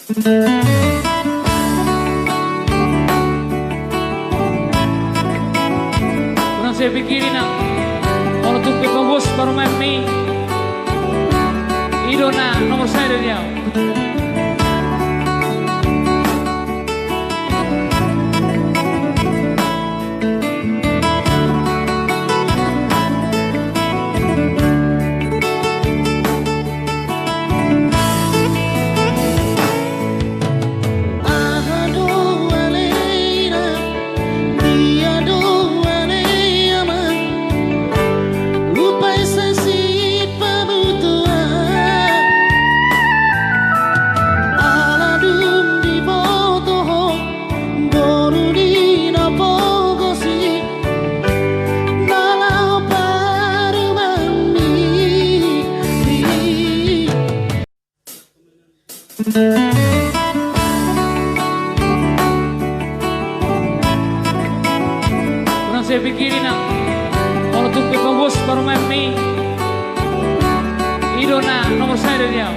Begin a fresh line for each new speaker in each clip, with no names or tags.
Kurang saya pikirin nak, kalau tuh pembos baru main mie, idona nomor saya dia. Kurang saya pikirin nak, kalau tuh pembos baru main mie, idona nomor saya dia.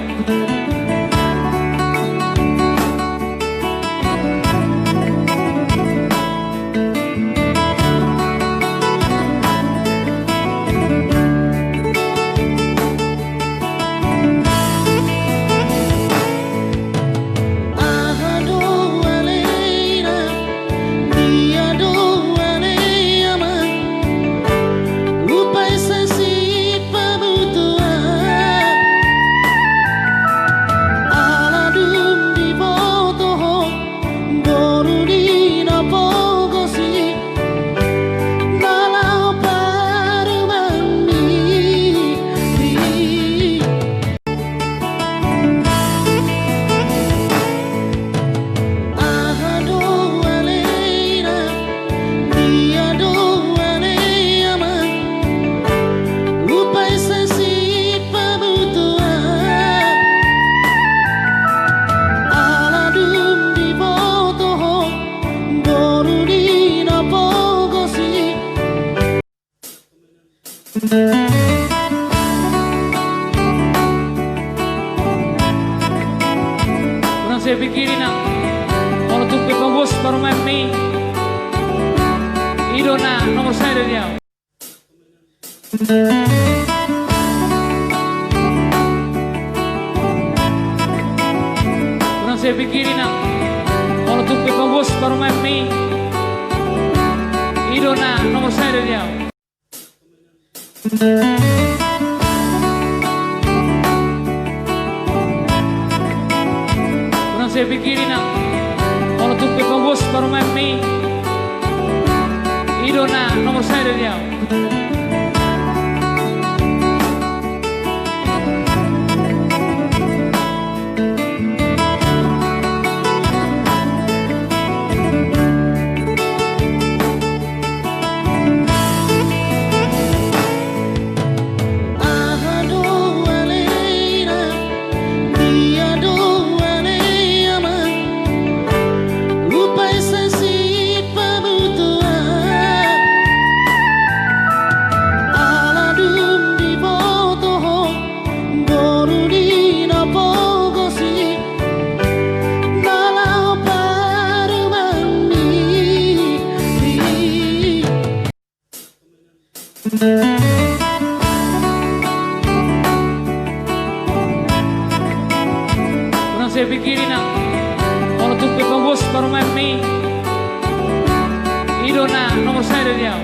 Kurang saya pikirin nak, kalau tuh pembos baru main mie, idona nomor saya dia. Kurang saya pikirin nak, kalau tuh pembos baru main mie, idona nomor saya dia. Kurang saya pikirin nak, kalau tuh pembos baru main mie, idona nomor saya dia. Kurang saya pikirin nak, kalau tuh pembos baru main mie, idona nomor saya dia.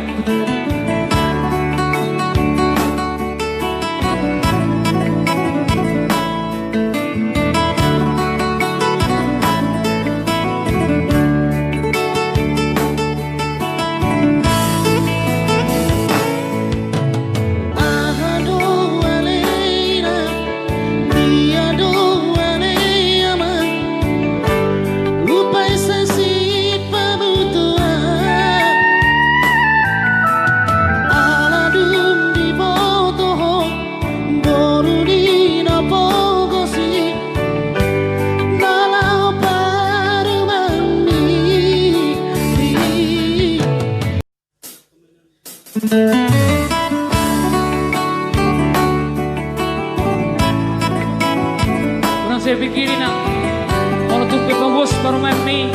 Kurang saya pikirin nak, kalau Kalau tuh bagus baru main mie.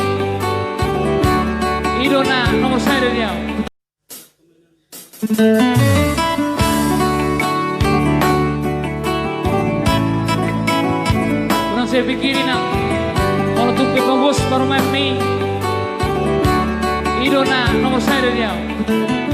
Idona nomor saya dari dia. Kurang saya pikirin nak. Kalau tuh bagus baru main mie. Idona nomor saya dari dia.